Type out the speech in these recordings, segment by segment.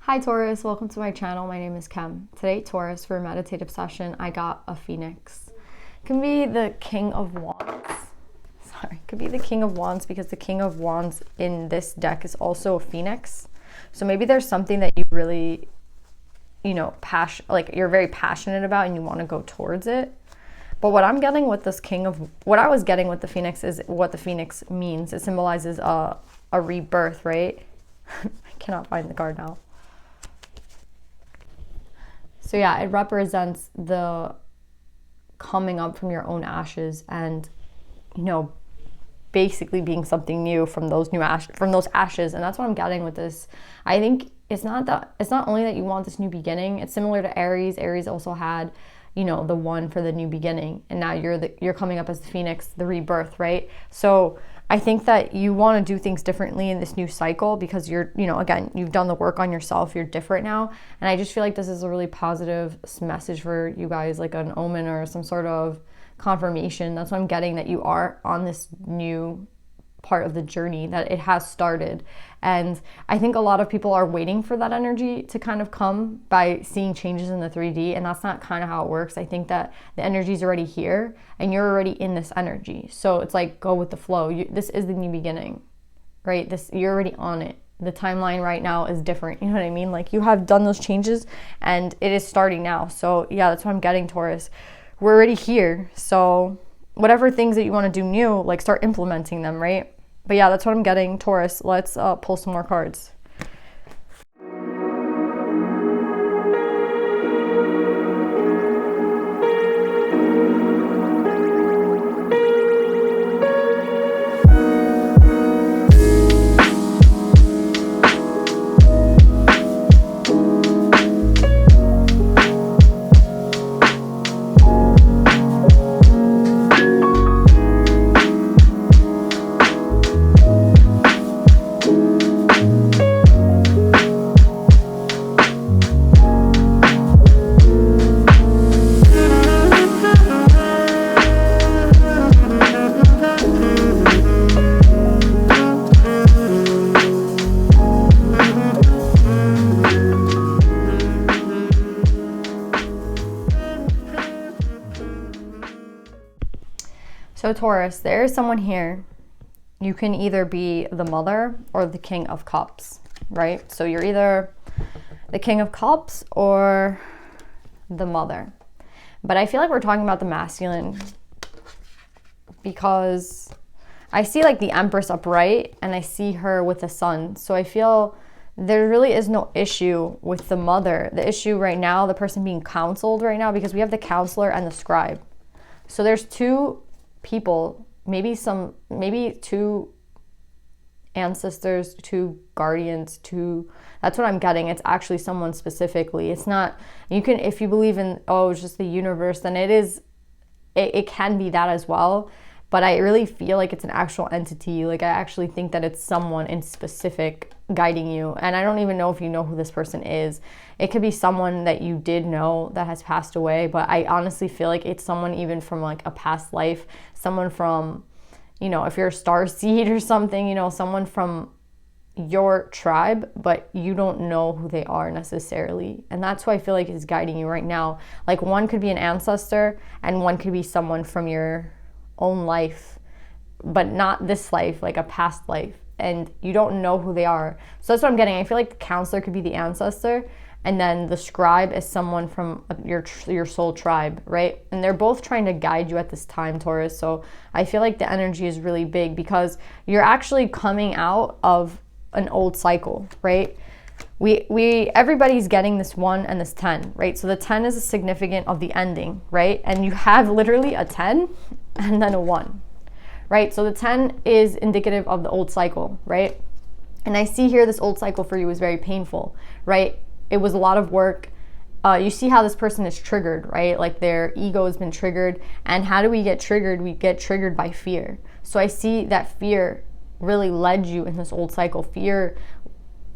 Hi Taurus, welcome to my channel. My name is Kem. Today, Taurus, for a meditative session, I got a phoenix. It can be the King of Wands. It could be the King of Wands because the King of Wands in this deck is also a phoenix. So maybe there's something that you really, you're very passionate about and you want to go towards it. But what I'm getting with this what I was getting with the phoenix is what the phoenix means. It symbolizes a rebirth, right? I cannot find the card now. So yeah, it represents the coming up from your own ashes and, basically being something new from those ashes. And that's what I'm getting with this. I think it's not only that you want this new beginning. It's similar to Aries. Aries also had, the one for the new beginning, and now you're coming up as the phoenix, the rebirth, right? So I think that you want to do things differently in this new cycle because again, you've done the work on yourself. You're different now. And I just feel like this is a really positive message for you guys, like an omen or some sort of confirmation. That's what I'm getting, that you are on this new part of the journey, that it has started. And I think a lot of people are waiting for that energy to kind of come by seeing changes in the 3D, and that's not kind of how it works. I think that the energy is already here and you're already in this energy. So it's like, go with the flow. This is the new beginning, right? You're already on it. The timeline right now is different. You know what I mean? Like, you have done those changes and it is starting now. So yeah, that's what I'm getting, Taurus. We're already here. So whatever things that you want to do new, like, start implementing them, right? But yeah, that's what I'm getting, Taurus. Let's pull some more cards. So Taurus, there is someone here. You can either be the mother or the King of Cups, right? So you're either the King of Cups or the mother. But I feel like we're talking about the masculine because I see like the Empress upright and I see her with the sun. So I feel there really is no issue with the mother. The issue right now, the person being counseled right now, because we have the counselor and the scribe. So there's two people, maybe two ancestors, two guardians, that's what I'm getting. It's actually someone specifically. It's not, if you believe in, it's just the universe, then it can be that as well. But I really feel like it's an actual entity. Like, I actually think that it's someone in specific guiding you. And I don't even know if you know who this person is. It could be someone that you did know that has passed away, but I honestly feel like it's someone even from like a past life, someone from, if you're a star seed or something, someone from your tribe, but you don't know who they are necessarily. And that's who I feel like is guiding you right now. Like, one could be an ancestor and one could be someone from your own life, but not this life, like a past life, and you don't know who they are. So that's what I'm getting. I feel like the counselor could be the ancestor, and then the scribe is someone from your soul tribe, right? And they're both trying to guide you at this time, Taurus. So I feel like the energy is really big because you're actually coming out of an old cycle, right? Everybody's getting this 1 and this 10, right? So the 10 is a significant of the ending, right? And you have literally a 10 and then a 1, right? So the 10 is indicative of the old cycle, right? And I see here this old cycle for you is very painful, right? It was a lot of work. You see how this person is triggered, right? Like, their ego has been triggered. And how do we get triggered? We get triggered by fear. So I see that fear really led you in this old cycle. Fear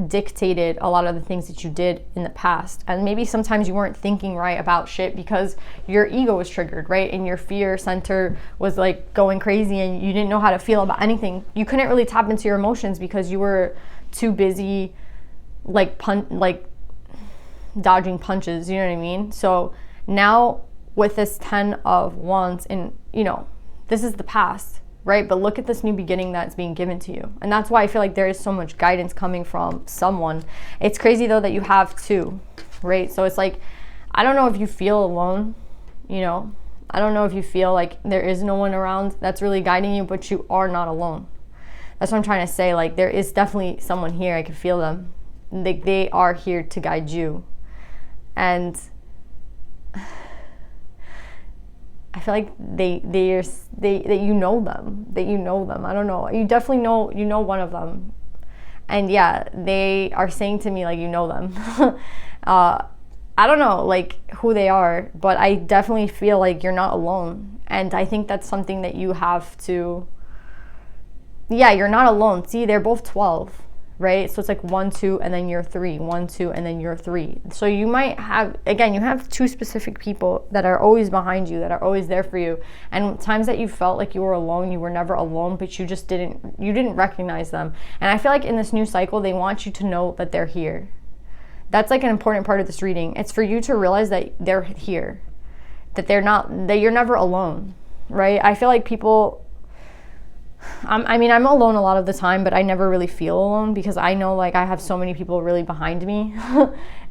dictated a lot of the things that you did in the past. And maybe sometimes you weren't thinking right about shit because your ego was triggered, right? And your fear center was like going crazy and you didn't know how to feel about anything. You couldn't really tap into your emotions because you were too busy dodging punches, you know what I mean? So now with this 10 of Wands, and this is the past, right? But look at this new beginning that's being given to you. And that's why I feel like there is so much guidance coming from someone. It's crazy though that you have two, right? So it's like, I don't know if you feel alone, I don't know if you feel like there is no one around that's really guiding you, but you are not alone. That's what I'm trying to say. Like, there is definitely someone here. I can feel them. They are here to guide you. And I feel like that you know them. I don't know. You definitely know one of them. And yeah, they are saying to me like you know them. I don't know like who they are, but I definitely feel like you're not alone. And I think that's something that you have to, you're not alone. See, they're both 12, right? So it's like 1, 2, and then you're 3, 1, 2, and then you're 3. So you might have, again, you have two specific people that are always behind you, that are always there for you. And times that you felt like you were alone, you were never alone, but you didn't recognize them. And I feel like in this new cycle, they want you to know that they're here. That's like an important part of this reading. It's for you to realize that they're here, that you're never alone, right? I feel like people, I'm alone a lot of the time, but I never really feel alone because I know like I have so many people really behind me.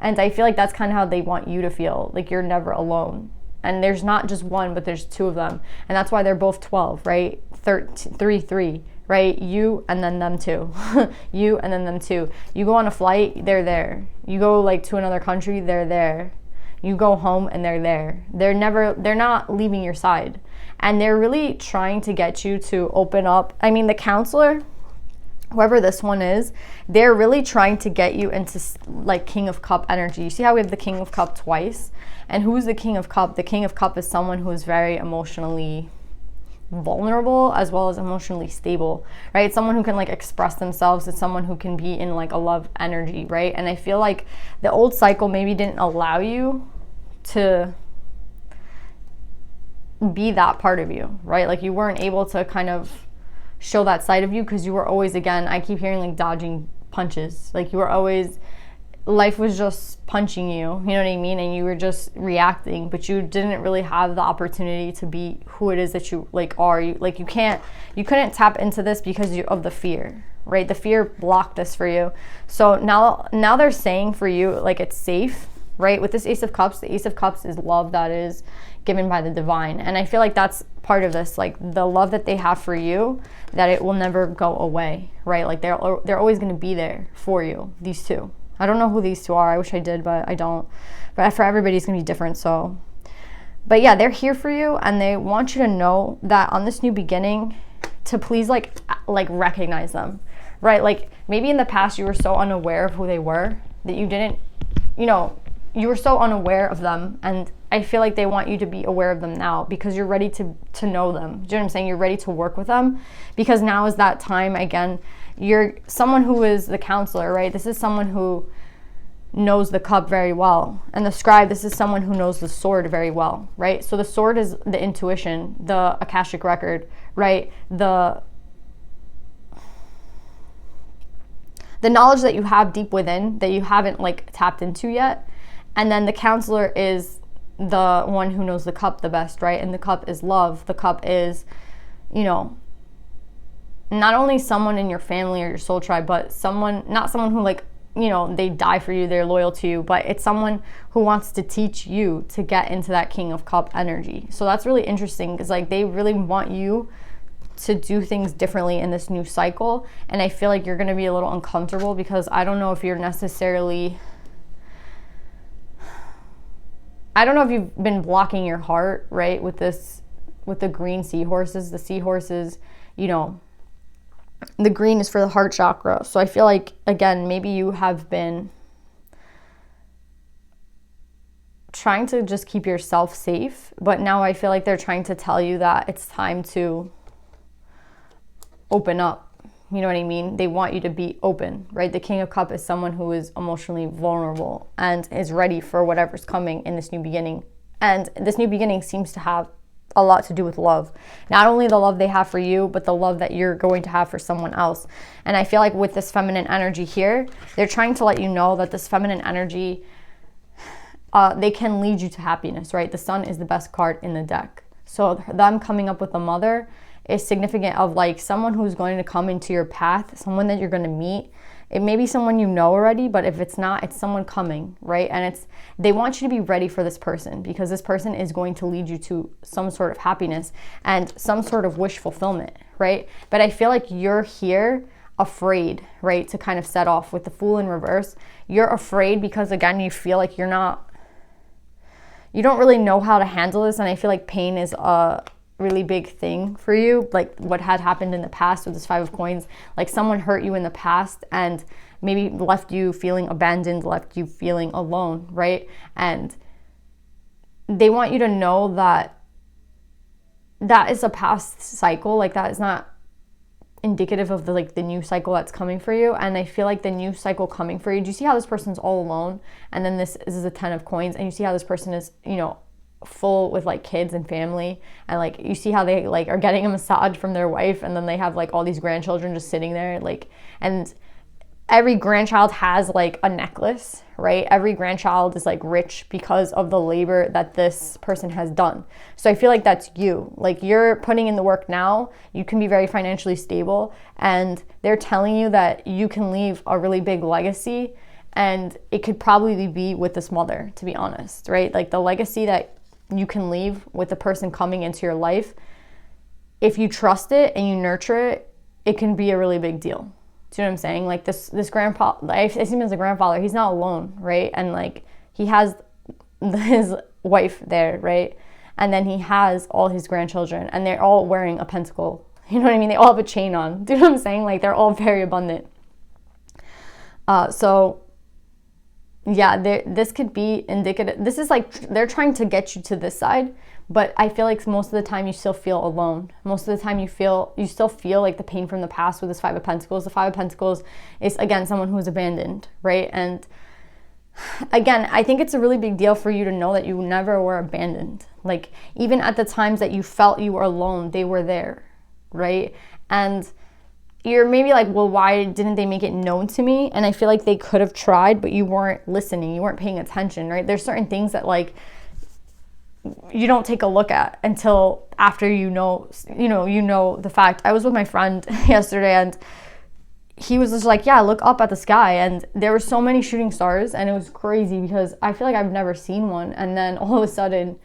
And I feel like that's kind of how they want you to feel, like you're never alone. And there's not just one, but there's two of them. And that's why they're both 12, right? 3, 3. Right? You and then them too. You and then them too. You go on a flight, they're there. You go like to another country, they're there. You go home and they're there. They're not leaving your side. And they're really trying to get you to open up. I mean, the counselor, whoever this one is, they're really trying to get you into like King of Cup energy. You see how we have the King of Cup twice? And who's the King of Cup? The King of Cup is someone who is very emotionally vulnerable as well as emotionally stable, right? It's someone who can like express themselves. It's someone who can be in like a love energy, right? And I feel like the old cycle maybe didn't allow you to be that part of you, right? Like you weren't able to kind of show that side of you because you were always, again, I keep hearing like dodging punches. Like you were always, life was just punching you, you know what I mean? And you were just reacting, but you didn't really have the opportunity to be who it is that you like are. You couldn't tap into this because of the fear, right? The fear blocked this for you. So now they're saying for you, like it's safe, right? With this Ace of Cups, the Ace of Cups is love that is given by the divine. And I feel like that's part of this, like the love that they have for you, that it will never go away, right? Like they're always going to be there for you, these two. I don't know who these two are. I wish I did, but I don't. But for everybody, it's going to be different. So, but yeah, they're here for you. And they want you to know that on this new beginning, to please like recognize them, right? Like maybe in the past, you were so unaware of who they were that you didn't, you were so unaware of them. And I feel like they want you to be aware of them now because you're ready to know them. Do you know what I'm saying? You're ready to work with them because now is that time again. You're someone who is the counselor, right? This is someone who knows the cup very well. And the scribe, this is someone who knows the sword very well, right? So the sword is the intuition, the Akashic record, right? The knowledge that you have deep within that you haven't like tapped into yet. And then the counselor is the one who knows the cup the best, right? And the cup is love. The cup is, not only someone in your family or your soul tribe, but not someone who like, they die for you, they're loyal to you, but it's someone who wants to teach you to get into that King of Cup energy. So that's really interesting because like they really want you to do things differently in this new cycle. And I feel like you're going to be a little uncomfortable because I don't know if you're necessarily, I don't know if you've been blocking your heart, right? With the green seahorses, the seahorses, the green is for the heart chakra. So I feel like, again, maybe you have been trying to just keep yourself safe. But now I feel like they're trying to tell you that it's time to open up. You know what I mean? They want you to be open, right? The King of Cup is someone who is emotionally vulnerable and is ready for whatever's coming in this new beginning. And this new beginning seems to have a lot to do with love. Not only the love they have for you, but the love that you're going to have for someone else. And I feel like with this feminine energy here, they're trying to let you know that this feminine energy, they can lead you to happiness, right? The Sun is the best card in the deck. So them coming up with a mother is significant of like someone who's going to come into your path, someone that you're going to meet. It may be someone you know already, but if it's not, it's someone coming, right? And they want you to be ready for this person, because this person is going to lead you to some sort of happiness and some sort of wish fulfillment, right? But I feel like you're here afraid, right? To kind of set off with the Fool in reverse. You're afraid because, again, you feel like you don't really know how to handle this. And I feel like pain is a really big thing for you, like what had happened in the past with this Five of Coins. Like someone hurt you in the past and maybe left you feeling abandoned, left you feeling alone, right? And they want you to know that that is a past cycle. Like that is not indicative of the new cycle that's coming for you. And I feel like the new cycle coming for you, do you see how this person's all alone? And then this is a 10 of Coins, and you see how this person is, full with like kids and family, and like you see how they like are getting a massage from their wife, and then they have like all these grandchildren just sitting there, like, and every grandchild has like a necklace, right? Every grandchild is like rich because of the labor that this person has done. So I feel like that's you. Like you're putting in the work now. You can be very financially stable, and they're telling you that you can leave a really big legacy, and it could probably be with this mother, to be honest, right? Like the legacy that you can leave with the person coming into your life, if you trust it and you nurture it, it can be a really big deal. Do you know what I'm saying? Like this grandpa, I see him as a grandfather. He's not alone, right? And like he has his wife there, right? And then he has all his grandchildren, and they're all wearing a pentacle. You know what I mean? They all have a chain on. Do you know what I'm saying? Like they're all very abundant. So yeah, this could be indicative. This is like they're trying to get you to this side, but I feel like most of the time you still feel alone. Most of the time you still feel like the pain from the past with this Five of Pentacles. The Five of Pentacles is, again, someone who's abandoned, right? And again, I think it's a really big deal for you to know that you never were abandoned. Like even at the times that you felt you were alone, they were there, right? And you're maybe like, well, why didn't they make it known to me? And I feel like they could have tried, but you weren't listening. You weren't paying attention, right? There's certain things that like you don't take a look at until after you know the fact. I was with my friend yesterday, and he was just like, yeah, look up at the sky. And there were so many shooting stars, and it was crazy because I feel like I've never seen one. And then all of a sudden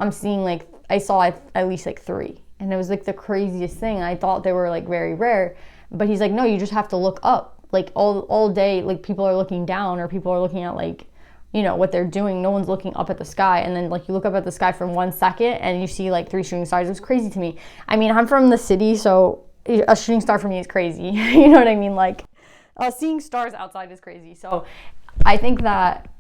I'm seeing I saw at least like 3. And it was like the craziest thing. I thought they were like very rare. But he's like, no, you just have to look up. Like all day, like people are looking down, or people are looking at like, what they're doing. No one's looking up at the sky. And then like you look up at the sky for 1 second and you see like 3 shooting stars. It was crazy to me. I mean, I'm from the city, so a shooting star for me is crazy. You know what I mean? Like seeing stars outside is crazy. So I think that,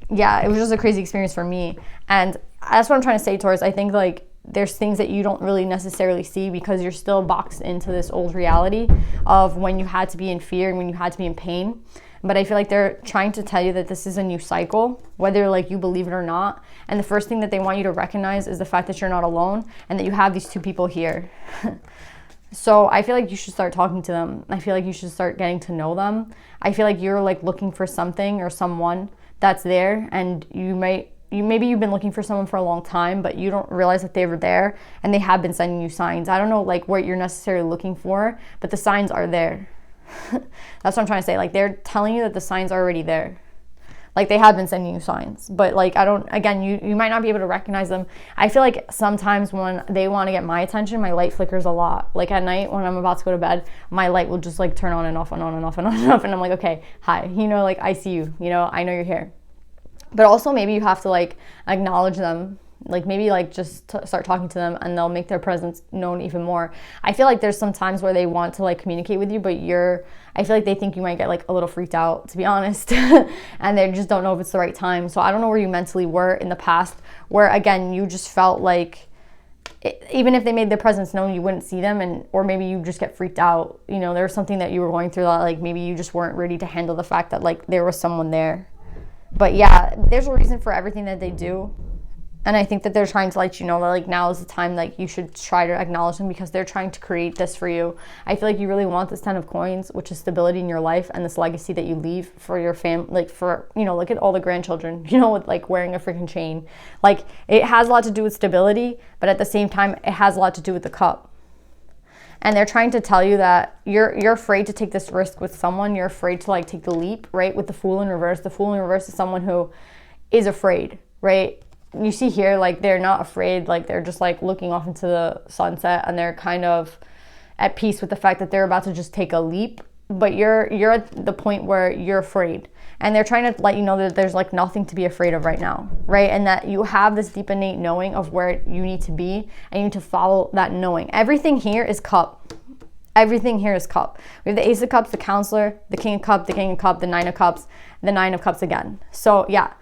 yeah, it was just a crazy experience for me. And that's what I'm trying to say, Taurus. I think like there's things that you don't really necessarily see because you're still boxed into this old reality of when you had to be in fear and when you had to be in pain. But I feel like they're trying to tell you that this is a new cycle, whether like you believe it or not. And the first thing that they want you to recognize is the fact that you're not alone and that you have these 2 people here. So I feel like you should start talking to them. I feel like you should start getting to know them. I feel like you're like looking for something or someone that's there, and maybe you've been looking for someone for a long time, but you don't realize that they were there, and they have been sending you signs. I don't know like what you're necessarily looking for, but the signs are there. That's what I'm trying to say. Like they're telling you that the signs are already there. Like they have been sending you signs, but like you might not be able to recognize them. I feel like sometimes when they want to get my attention, my light flickers a lot. Like at night when I'm about to go to bed, my light will just like turn on and off and on and off and on and off, and I'm like, okay, hi, like I see you, I know you're here. But also maybe you have to like acknowledge them, like maybe like just start talking to them, and they'll make their presence known even more. I feel like there's some times where they want to like communicate with you, but I feel like they think you might get like a little freaked out, to be honest, and they just don't know if it's the right time. So I don't know where you mentally were in the past, where again you just felt like even if they made their presence known, you wouldn't see them, or maybe you just get freaked out. There was something that you were going through that like maybe you just weren't ready to handle the fact that like there was someone there. But yeah, there's a reason for everything that they do. And I think that they're trying to let you know that like now is the time like you should try to acknowledge them, because they're trying to create this for you. I feel like you really want this 10 of coins, which is stability in your life and this legacy that you leave for your family, like for, you know, look at all the grandchildren, you know, with like wearing a freaking chain. Like it has a lot to do with stability, but at the same time, it has a lot to do with the cup. And they're trying to tell you that you're afraid to take this risk with someone. You're afraid to like take the leap, right? With the Fool in reverse. The Fool in reverse is someone who is afraid, right? You see here, like they're not afraid, like they're just like looking off into the sunset, and they're kind of at peace with the fact that they're about to just take a leap. But you're at the point where you're afraid, and they're trying to let you know that there's like nothing to be afraid of right now, right? And that you have this deep innate knowing of where you need to be, and you need to follow that knowing. Everything here is cup. Everything here is cup. We have the Ace of Cups, the Counselor, the King of Cups, the King of Cups, the Nine of Cups, the Nine of Cups again. So yeah,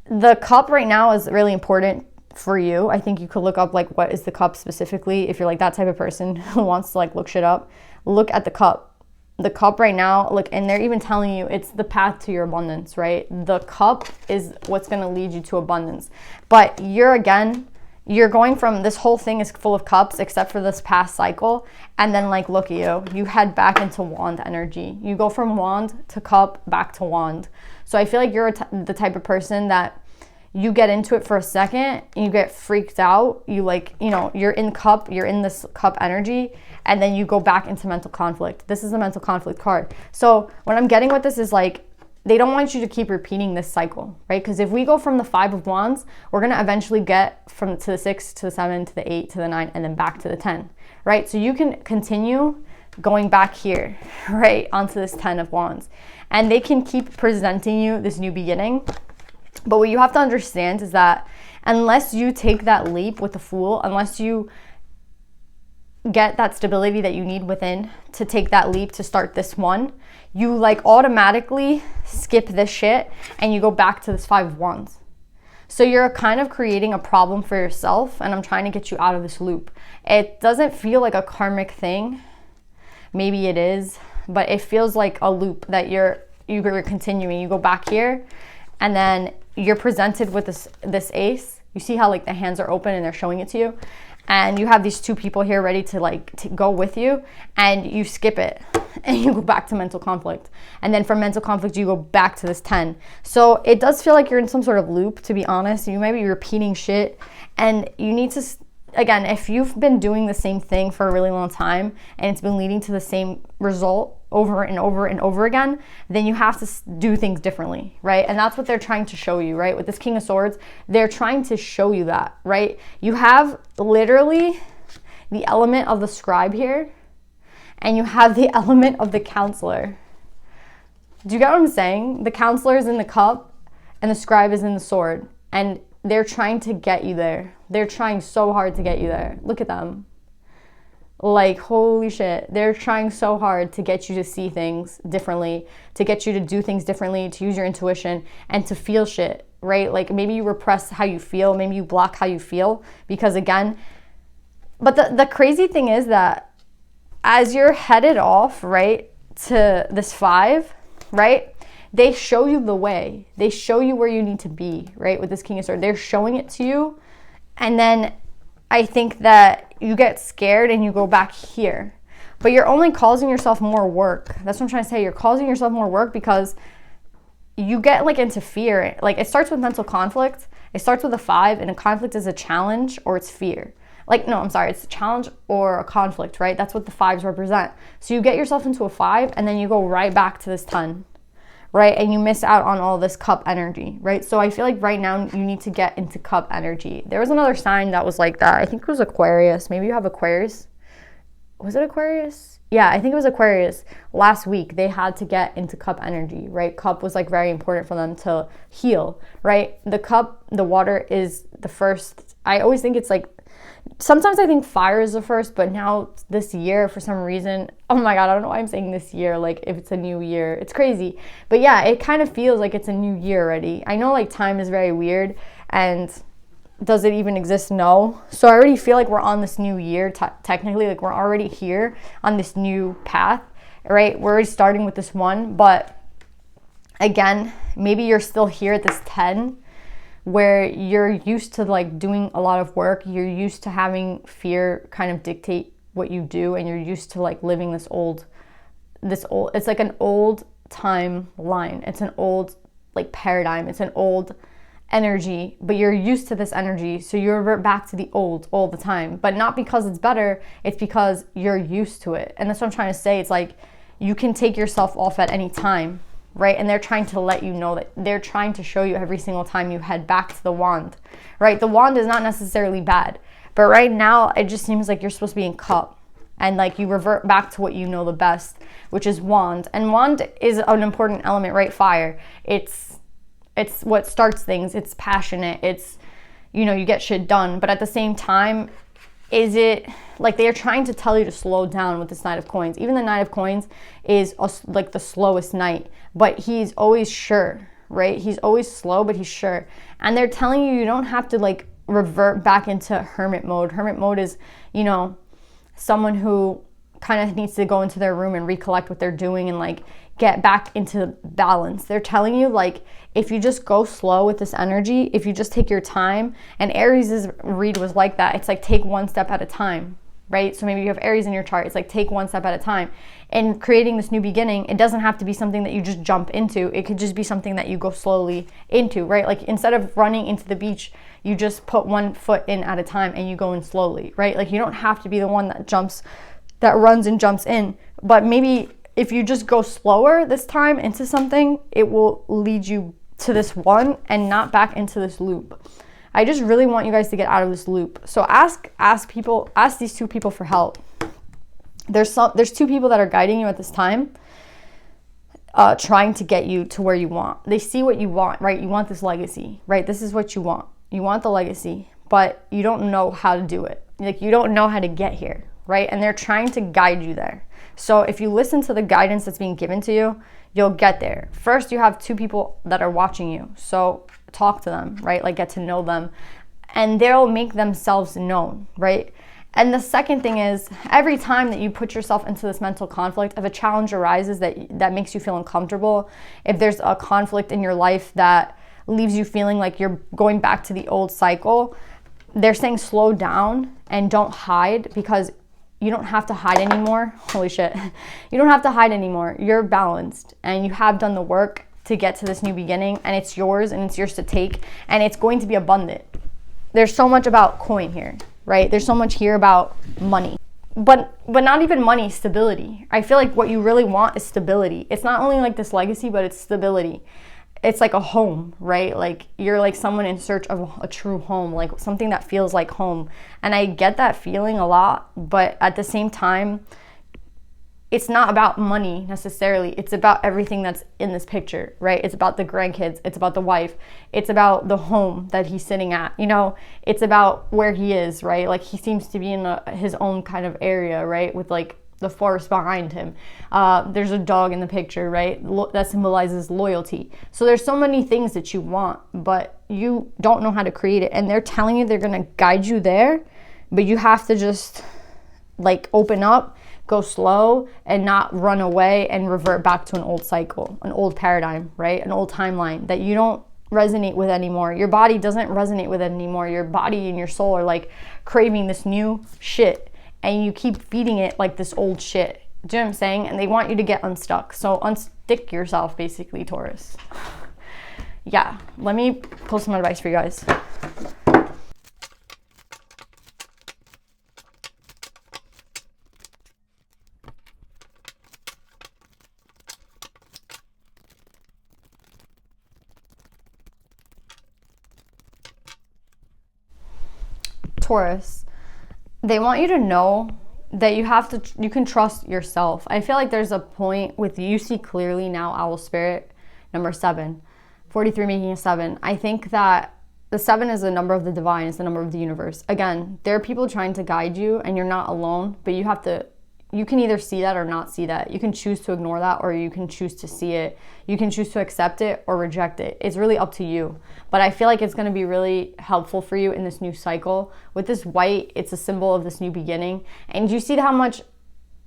the cup right now is really important for you. I think you could look up like what is the cup specifically. If you're like that type of person who wants to like look shit up, look at the cup. The cup right now, look, and they're even telling you it's the path to your abundance, right? The cup is what's going to lead you to abundance. But you're going from, this whole thing is full of cups except for this past cycle. And then like, look at you head back into wand energy. You go from wand to cup back to wand. So I feel like you're the type of person that you get into it for a second, you get freaked out, you like, you know, you're in this cup energy, and then you go back into mental conflict. This is a mental conflict card. So what I'm getting with this is like, they don't want you to keep repeating this cycle, right? Because if we go from the 5 of Wands, we're going to eventually get to the 6, to the 7, to the 8, to the 9, and then back to the 10, right? So you can continue going back here, right, onto this 10 of Wands. And they can keep presenting you this new beginning. But what you have to understand is that unless you take that leap with the Fool, unless you get that stability that you need within to take that leap to start this one, you like automatically skip this shit and you go back to this 5 of Wands. So you're kind of creating a problem for yourself, and I'm trying to get you out of this loop. It doesn't feel like a karmic thing. Maybe it is, but it feels like a loop that you're continuing. You go back here, and then you're presented with this ace. You see how like the hands are open and they're showing it to you, and you have these 2 people here ready to go with you, and you skip it and you go back to mental conflict, and then from mental conflict you go back to this 10. So it does feel like you're in some sort of loop, to be honest. You might be repeating shit, and you need to, again, if you've been doing the same thing for a really long time and it's been leading to the same result over and over and over again, then you have to do things differently, right? And that's what they're trying to show you, right? With this King of Swords, they're trying to show you that, right? You have literally the element of the scribe here, and you have the element of the counselor. Do you get what I'm saying? The counselor is in the cup and the scribe is in the sword, and they're trying to get you there. They're trying so hard to get you there. Look at them. Like, holy shit. They're trying so hard to get you to see things differently, to get you to do things differently, to use your intuition, and to feel shit, right? Like, maybe you repress how you feel. Maybe you block how you feel. Because, again, but the crazy thing is that as you're headed off, right, to this 5, right, they show you the way. They show you where you need to be, right, with this King of Swords. They're showing it to you, and then I think that you get scared and you go back here. But you're only causing yourself more work. That's what I'm trying to say. You're causing yourself more work because you get like into fear. Like, it starts with mental conflict. It starts with a 5, and a conflict is a challenge or it's fear. Like, no, I'm sorry, it's a challenge or a conflict, right? That's what the 5s represent. So you get yourself into a 5, and then you go right back to this 10. Right? And you miss out on all this cup energy, right? So I feel like right now you need to get into cup energy. There was another sign that was like that. I think it was Aquarius. Maybe you have Aquarius. Was it Aquarius? Yeah, I think it was Aquarius. Last week, they had to get into cup energy, right? Cup was like very important for them to heal, right? The cup, the water is the first. I always think it's like, sometimes I think fire is the first, but now this year, for some reason, oh my God, I don't know why I'm saying this year, like if it's a new year, it's crazy. But yeah, it kind of feels like it's a new year already. I know like time is very weird, and does it even exist? No. So I already feel like we're on this new year, technically, like we're already here on this new path, right? We're already starting with this 1, but again, maybe you're still here at this 10, where you're used to like doing a lot of work, you're used to having fear kind of dictate what you do, and you're used to like living this old, it's like an old timeline, it's an old like paradigm, it's an old energy, but you're used to this energy, so you revert back to the old all the time, but not because it's better, it's because you're used to it. And that's what I'm trying to say. It's like you can take yourself off at any time, right? And they're trying to let you know that, they're trying to show you every single time you head back to the wand, right? The wand is not necessarily bad, but right now it just seems like you're supposed to be in cup, and like you revert back to what you know the best, which is wand. And wand is an important element, right? Fire. It's what starts things. It's passionate. It's, you know, you get shit done. But at the same time, is it like they're trying to tell you to slow down with this Knight of Coins? Even the Knight of Coins is like the slowest knight, but he's always sure, right? He's always slow, but he's sure. And they're telling you don't have to like revert back into hermit mode. Hermit mode is, you know, someone who kind of needs to go into their room and recollect what they're doing and like get back into balance. They're telling you like, if you just go slow with this energy, if you just take your time, and Aries' read was like that. It's like take one step at a time, right? So maybe you have Aries in your chart. It's like take one step at a time. And creating this new beginning, it doesn't have to be something that you just jump into. It could just be something that you go slowly into, right? Like instead of running into the beach, you just put one foot in at a time and you go in slowly, right? Like you don't have to be the one that runs and jumps in, but maybe if you just go slower this time into something, it will lead you to this one and not back into this loop. I just really want you guys to get out of this loop. So ask these two people for help. There's two people that are guiding you at this time, trying to get you to where you want. They see what you want, right? You want this legacy, right? This is what you want. You want the legacy, but you don't know how to do it. Like you don't know how to get here, right? And they're trying to guide you there. So if you listen to the guidance that's being given to you, you'll get there. First, you have two people that are watching you. So talk to them, right? Like get to know them, and they'll make themselves known, right? And the second thing is, every time that you put yourself into this mental conflict, if a challenge arises that makes you feel uncomfortable, if there's a conflict in your life that leaves you feeling like you're going back to the old cycle, they're saying slow down and don't hide, because you don't have to hide anymore. Holy shit. You don't have to hide anymore. You're balanced and you have done the work to get to this new beginning, and it's yours and it's yours to take, and it's going to be abundant. There's so much about coin here, right? There's so much here about money, but not even money, stability. I feel like what you really want is stability. It's not only like this legacy, but it's stability. It's like a home, right? Like you're like someone in search of a true home, like something that feels like home. And I get that feeling a lot, but at the same time, it's not about money necessarily. It's about everything that's in this picture, right? It's about the grandkids. It's about the wife. It's about the home that he's sitting at. You know, it's about where he is, right? Like he seems to be in his own kind of area, right? With like the forest behind him. There's a dog in the picture, right? That symbolizes loyalty. So there's so many things that you want, but you don't know how to create it. And they're telling you they're going to guide you there, but you have to just like open up, go slow, and not run away and revert back to an old cycle, an old paradigm, right? An old timeline that you don't resonate with anymore. Your body doesn't resonate with it anymore. Your body and your soul are like craving this new shit, and you keep feeding it like this old shit. Do you know what I'm saying? And they want you to get unstuck. So unstick yourself, basically, Taurus. Yeah, let me pull some advice for you guys. Taurus, they want you to know that you can trust yourself. I feel like there's a point with you see clearly now, Owl Spirit, number 7, 43 making a 7. I think that the 7 is the number of the divine, it's the number of the universe. Again, there are people trying to guide you and you're not alone, but you can either see that or not see that. You can choose to ignore that, or you can choose to see it. You can choose to accept it or reject it. It's really up to you. But I feel like it's going to be really helpful for you in this new cycle. With this white, it's a symbol of this new beginning. And you see how much,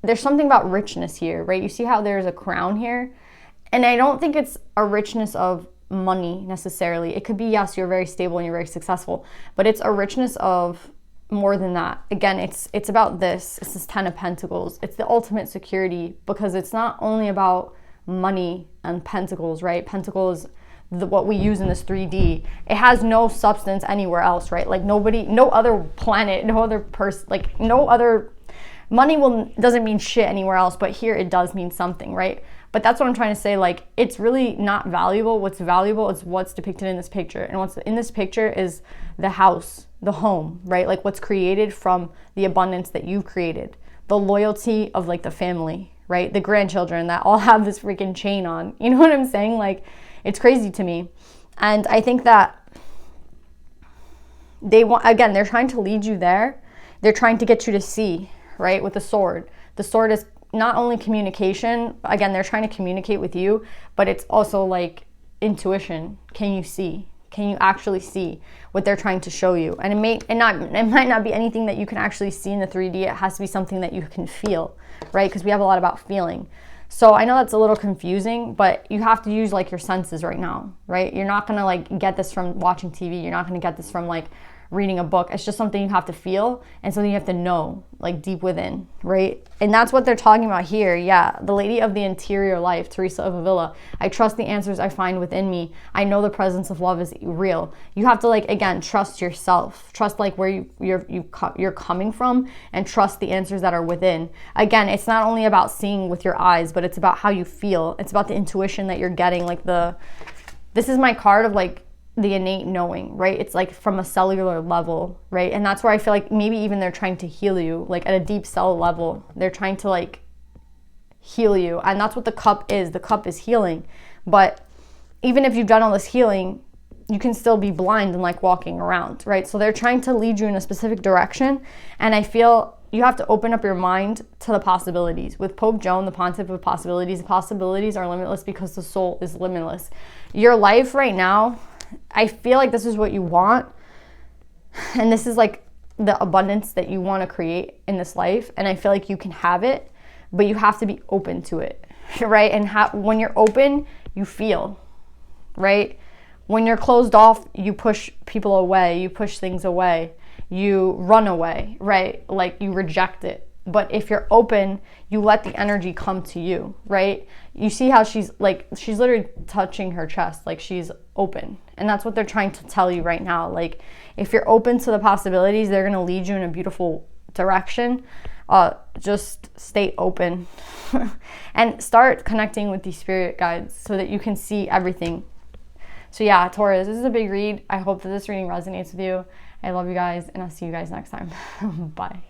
there's something about richness here, right? You see how there's a crown here? And I don't think it's a richness of money necessarily. It could be, yes, you're very stable and you're very successful, but it's a richness of more than that. Again, it's about this. It's this 10 of Pentacles. It's the ultimate security, because it's not only about money and pentacles, right? Pentacles, what we use in this 3D, it has no substance anywhere else, right? Like nobody, no other planet, no other person, like no other, money doesn't mean shit anywhere else, but here it does mean something, right? But that's what I'm trying to say. Like, it's really not valuable. What's valuable is what's depicted in this picture. And what's in this picture is the house, the home, right? Like what's created from the abundance that you've created, the loyalty of like the family, right? The grandchildren that all have this freaking chain on. You know what I'm saying? Like, it's crazy to me. And I think that they want, again, they're trying to lead you there. They're trying to get you to see, right? With the sword. The sword is not only communication. Again, they're trying to communicate with you, but it's also like intuition. Can you see? Can you actually see what they're trying to show you? And it might not be anything that you can actually see in the 3D. It has to be something that you can feel, right? Because we have a lot about feeling. So I know that's a little confusing, but you have to use like your senses right now, right? You're not gonna like get this from watching TV. You're not gonna get this from like reading a book. It's just something you have to feel and something you have to know, like deep within, right? And that's what they're talking about here. Yeah, the lady of the interior life, Teresa of Avila. I trust the answers I find within me. I know the presence of love is real. You have to, like, again, trust yourself. Trust like where you're coming from, and trust the answers that are within. Again, it's not only about seeing with your eyes, but it's about how you feel. It's about the intuition that you're getting. Like this is my card of like the innate knowing, right? It's like from a cellular level, right? And that's where I feel like maybe even they're trying to heal you, like at a deep cell level. They're trying to like heal you. And that's what the cup is. The cup is healing. But even if you've done all this healing, you can still be blind and like walking around, right? So they're trying to lead you in a specific direction. And I feel you have to open up your mind to the possibilities. With Pope Joan, the pontiff of possibilities, the possibilities are limitless because the soul is limitless. Your life right now, I feel like this is what you want, and this is like the abundance that you want to create in this life, and I feel like you can have it, but you have to be open to it, right? And when you're open, you feel, right? When you're closed off, you push people away, you push things away, you run away, right? Like you reject it. But if you're open, you let the energy come to you, right? You see how she's literally touching her chest, like she's open. And that's what they're trying to tell you right now. Like, if you're open to the possibilities, they're gonna lead you in a beautiful direction. Just stay open and start connecting with these spirit guides so that you can see everything. So yeah, Taurus, this is a big read. I hope that this reading resonates with you. I love you guys, and I'll see you guys next time. Bye.